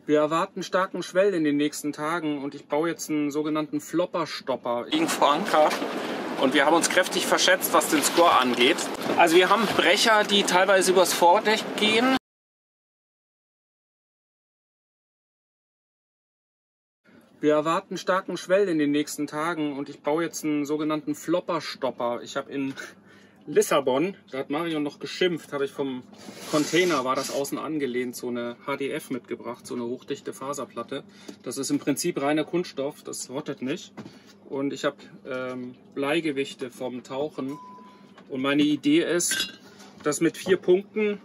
Wir erwarten starken Schwell in den nächsten Tagen und ich baue jetzt einen sogenannten Flopperstopper. Wir liegen vor Anker und wir haben uns kräftig verschätzt, was den Score angeht. Also wir haben Brecher, die teilweise übers Vordeck gehen. Wir erwarten starken Schwell in den nächsten Tagen und ich baue jetzt einen sogenannten Flopperstopper. Ich habe in Lissabon, da hat Marion noch geschimpft, habe ich vom Container, war das außen angelehnt, so eine HDF mitgebracht, so eine hochdichte Faserplatte. Das ist im Prinzip reiner Kunststoff, das rottet nicht. Und ich habe Bleigewichte vom Tauchen. Und meine Idee ist, das mit 4 Punkten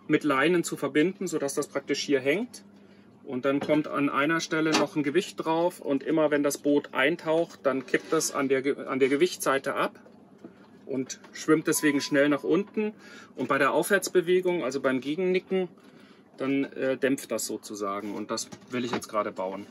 mit Leinen zu verbinden, sodass das praktisch hier hängt. Und dann kommt an einer Stelle noch ein Gewicht drauf und immer wenn das Boot eintaucht, dann kippt es an der Gewichtsseite ab und schwimmt deswegen schnell nach unten. Und bei der Aufwärtsbewegung, also beim Gegennicken, dann dämpft das sozusagen. Und das will ich jetzt gerade bauen.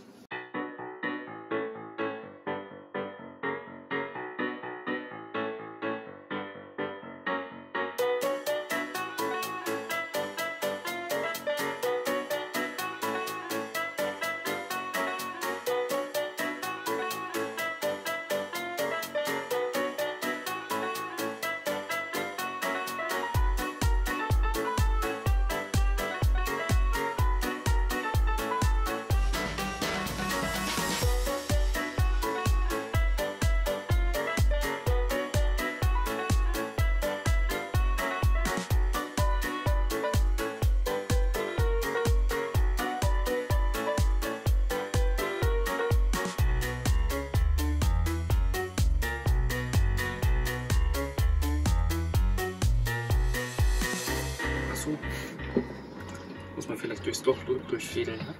Muss man vielleicht durchs Loch durchfädeln, ne?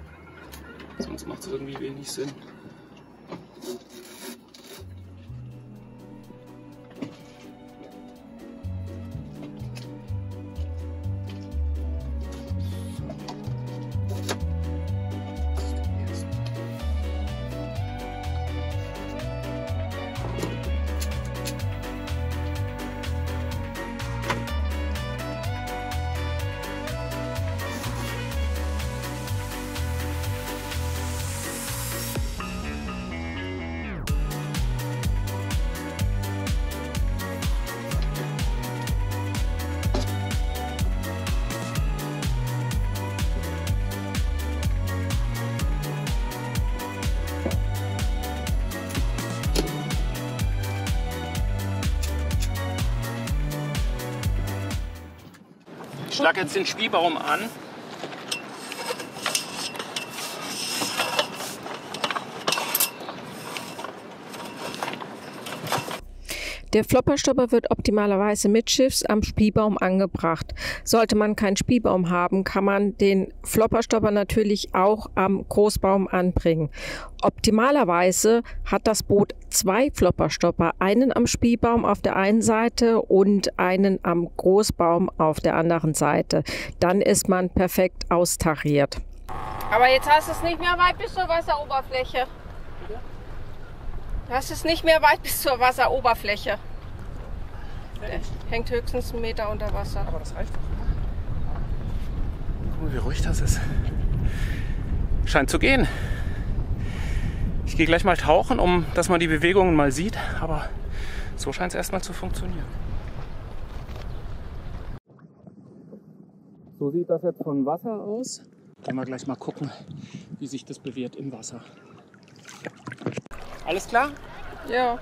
Sonst macht es irgendwie wenig Sinn. Ich schlage jetzt den Spielbaum an. Der Flopperstopper wird optimalerweise mittschiffs am Spielbaum angebracht. Sollte man keinen Spielbaum haben, kann man den Flopperstopper natürlich auch am Großbaum anbringen. Optimalerweise hat das Boot 2 Flopperstopper, einen am Spielbaum auf der einen Seite und einen am Großbaum auf der anderen Seite. Dann ist man perfekt austariert. Aber jetzt hast du es nicht mehr weit bis zur Wasseroberfläche. Du hast es nicht mehr weit bis zur Wasseroberfläche. Der hängt höchstens 1 Meter unter Wasser. Aber das reicht doch. Guck mal, wie ruhig das ist. Scheint zu gehen. Ich gehe gleich mal tauchen, dass man die Bewegungen mal sieht. Aber so scheint es erstmal zu funktionieren. So sieht das jetzt von Wasser aus. Gehen wir gleich mal gucken, wie sich das bewährt im Wasser. Alles klar? Ja.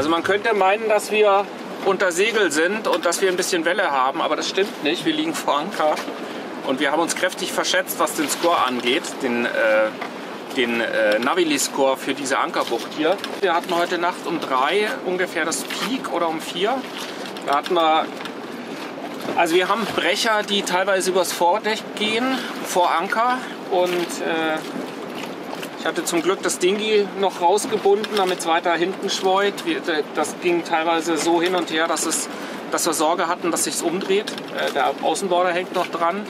Also man könnte meinen, dass wir unter Segel sind und dass wir ein bisschen Welle haben, aber das stimmt nicht. Wir liegen vor Anker und wir haben uns kräftig verschätzt, was den Score angeht, den Navili-Score für diese Ankerbucht hier. Wir hatten heute Nacht um 3 ungefähr das Peak oder um 4. Da hatten wir, also wir haben Brecher, die teilweise übers Vordeck gehen, vor Anker, und ich hatte zum Glück das Dinghy noch rausgebunden, damit es weiter hinten schweut. Das ging teilweise so hin und her, dass wir Sorge hatten, dass es sich umdreht. Der Außenborder hängt noch dran.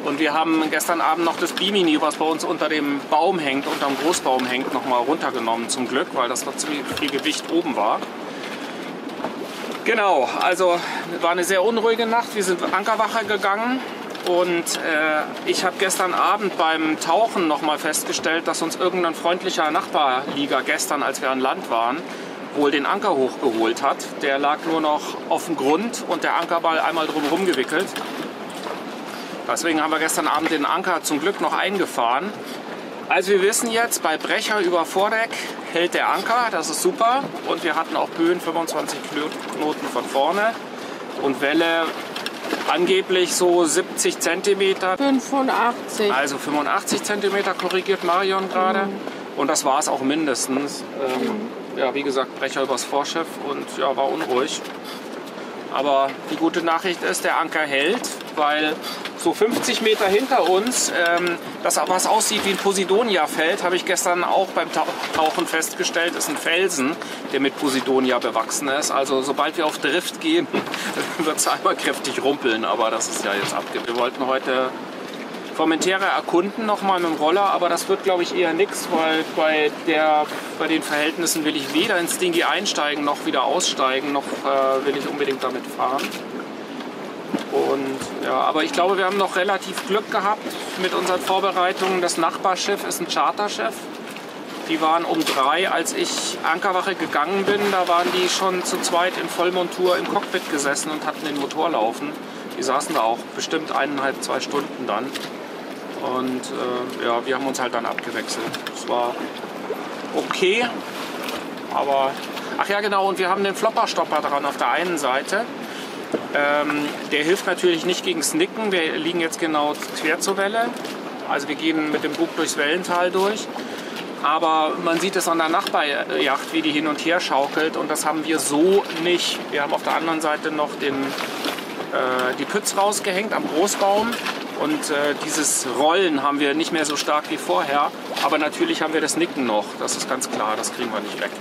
Und wir haben gestern Abend noch das Bimini, was bei uns unter dem Baum hängt, unter dem Großbaum hängt, noch mal runtergenommen zum Glück, weil das noch ziemlich viel Gewicht oben war. Genau, also war eine sehr unruhige Nacht. Wir sind Ankerwache gegangen. Und ich habe gestern Abend beim Tauchen noch mal festgestellt, dass uns irgendein freundlicher Nachbarlieger gestern, als wir an Land waren, wohl den Anker hochgeholt hat. Der lag nur noch auf dem Grund und der Ankerball einmal drumherum gewickelt. Deswegen haben wir gestern Abend den Anker zum Glück noch eingefahren. Also wir wissen jetzt, bei Brecher über Vordeck hält der Anker, das ist super. Und wir hatten auch Böen 25 Knoten von vorne und Welle angeblich so 70 cm. 85. Also 85 cm korrigiert Marion gerade. Und das war es auch mindestens. Ja, wie gesagt, Brecher übers Vorschiff und ja, war unruhig. Aber die gute Nachricht ist, der Anker hält, weil so 50 Meter hinter uns, das was aussieht wie ein Posidonia-Feld, habe ich gestern auch beim Tauchen festgestellt, ist ein Felsen, der mit Posidonia bewachsen ist. Also sobald wir auf Drift gehen, wird es einmal kräftig rumpeln, aber das ist ja jetzt abgegeben. Wir wollten heute Formentera erkunden, nochmal mit dem Roller, aber das wird, glaube ich, eher nichts, weil bei den Verhältnissen will ich weder ins Dinghy einsteigen, noch wieder aussteigen, noch will ich unbedingt damit fahren. Und ja, aber ich glaube, wir haben noch relativ Glück gehabt mit unseren Vorbereitungen. Das Nachbarschiff ist ein Charterschiff. Die waren um 3, als ich Ankerwache gegangen bin, da waren die schon zu zweit in Vollmontur im Cockpit gesessen und hatten den Motor laufen. Die saßen da auch bestimmt 1,5, 2 Stunden dann. Und ja, wir haben uns halt dann abgewechselt. Es war okay, aber... Ach ja, genau, und wir haben den Flopperstopper dran auf der einen Seite. Der hilft natürlich nicht gegen Nicken. Wir liegen jetzt genau quer zur Welle. Also wir gehen mit dem Bug durchs Wellental durch. Aber man sieht es an der Nachbarjacht, wie die hin und her schaukelt. Und das haben wir so nicht. Wir haben auf der anderen Seite noch die Pütz rausgehängt am Großbaum. Und dieses Rollen haben wir nicht mehr so stark wie vorher. Aber natürlich haben wir das Nicken noch. Das ist ganz klar, das kriegen wir nicht weg.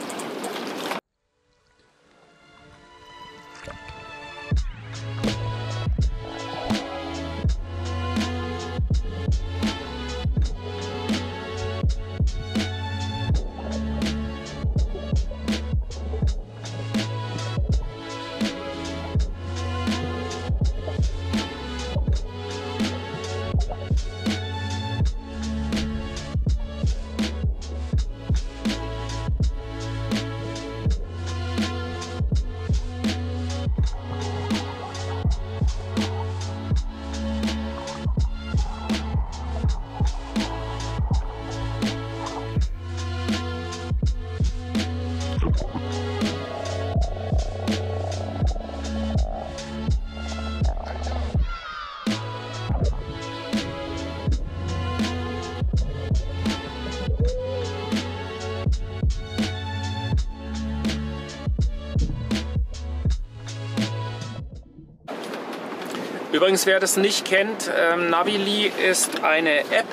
Übrigens, wer das nicht kennt, Navili ist eine App,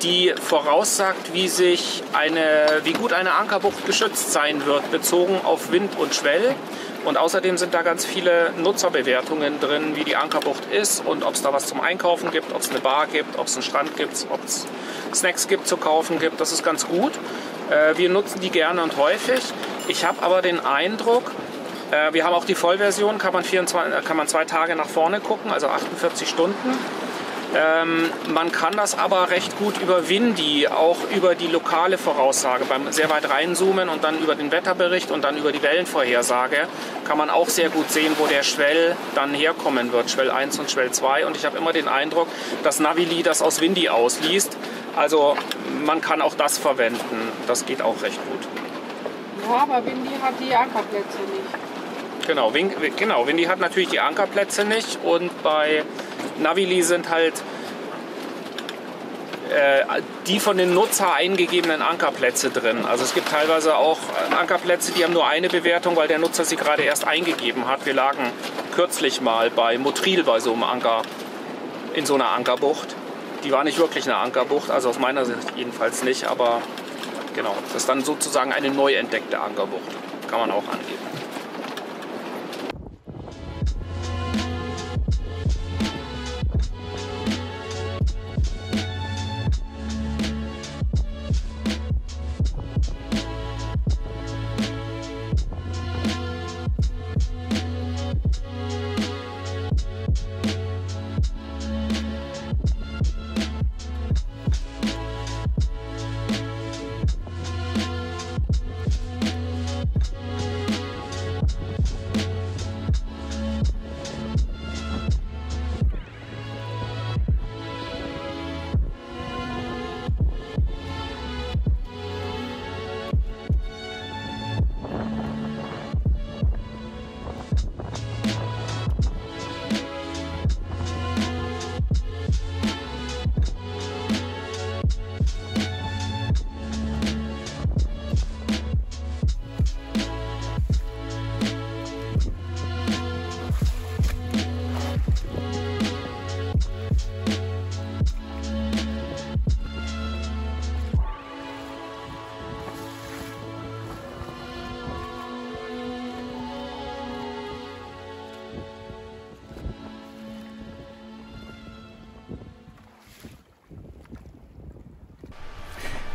die voraussagt, wie gut eine Ankerbucht geschützt sein wird, bezogen auf Wind und Schwell. Und außerdem sind da ganz viele Nutzerbewertungen drin, wie die Ankerbucht ist und ob es da was zum Einkaufen gibt, ob es eine Bar gibt, ob es einen Strand gibt, ob es Snacks gibt zu kaufen gibt. Das ist ganz gut. Wir nutzen die gerne und häufig. Ich habe aber den Eindruck, wir haben auch die Vollversion, kann man 2 Tage nach vorne gucken, also 48 Stunden. Man kann das aber recht gut über Windy, auch über die lokale Voraussage, beim sehr weit reinzoomen und dann über den Wetterbericht und dann über die Wellenvorhersage, kann man auch sehr gut sehen, wo der Schwell dann herkommen wird, Schwell 1 und Schwell 2. Und ich habe immer den Eindruck, dass Navili das aus Windy ausliest. Also man kann auch das verwenden, das geht auch recht gut. Ja, aber Windy hat die Ankerplätze nicht. Genau, Windy hat natürlich die Ankerplätze nicht und bei Navili sind halt die von den Nutzer eingegebenen Ankerplätze drin. Also es gibt teilweise auch Ankerplätze, die haben nur eine Bewertung, weil der Nutzer sie gerade erst eingegeben hat. Wir lagen kürzlich mal bei Motril bei so einem Anker, in so einer Ankerbucht. Die war nicht wirklich eine Ankerbucht, also aus meiner Sicht jedenfalls nicht, aber genau, das ist dann sozusagen eine neu entdeckte Ankerbucht. Kann man auch angeben.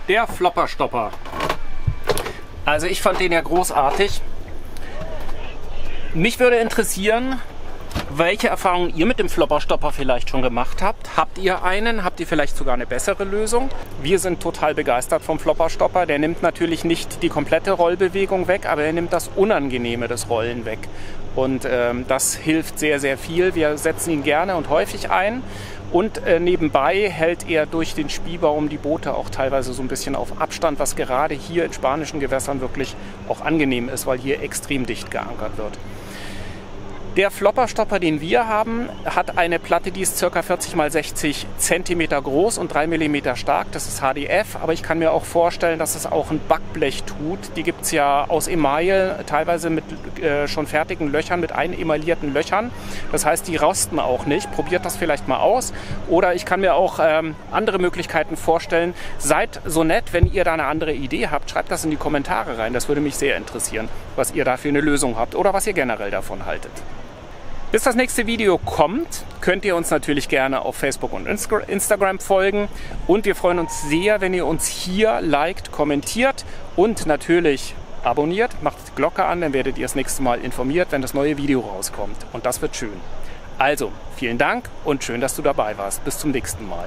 Der Flopperstopper. Also ich fand den ja großartig. Mich würde interessieren, welche Erfahrungen ihr mit dem Flopperstopper vielleicht schon gemacht habt. Habt ihr einen? Habt ihr vielleicht sogar eine bessere Lösung? Wir sind total begeistert vom Flopperstopper. Der nimmt natürlich nicht die komplette Rollbewegung weg, aber er nimmt das Unangenehme des Rollen weg. Und das hilft sehr, sehr viel. Wir setzen ihn gerne und häufig ein. Und nebenbei hält er durch den Spielbaum die Boote auch teilweise so ein bisschen auf Abstand, was gerade hier in spanischen Gewässern wirklich auch angenehm ist, weil hier extrem dicht geankert wird. Der Flopperstopper, den wir haben, hat eine Platte, die ist ca. 40 x 60 cm groß und 3 mm stark. Das ist HDF, aber ich kann mir auch vorstellen, dass es auch ein Backblech tut. Die gibt es ja aus Email, teilweise mit schon fertigen Löchern, mit einemaillierten Löchern. Das heißt, die rosten auch nicht. Probiert das vielleicht mal aus. Oder ich kann mir auch andere Möglichkeiten vorstellen. Seid so nett, wenn ihr da eine andere Idee habt, schreibt das in die Kommentare rein. Das würde mich sehr interessieren, was ihr da für eine Lösung habt oder was ihr generell davon haltet. Bis das nächste Video kommt, könnt ihr uns natürlich gerne auf Facebook und Instagram folgen. Und wir freuen uns sehr, wenn ihr uns hier liked, kommentiert und natürlich abonniert. Macht die Glocke an, dann werdet ihr das nächste Mal informiert, wenn das neue Video rauskommt. Und das wird schön. Also, vielen Dank und schön, dass du dabei warst. Bis zum nächsten Mal.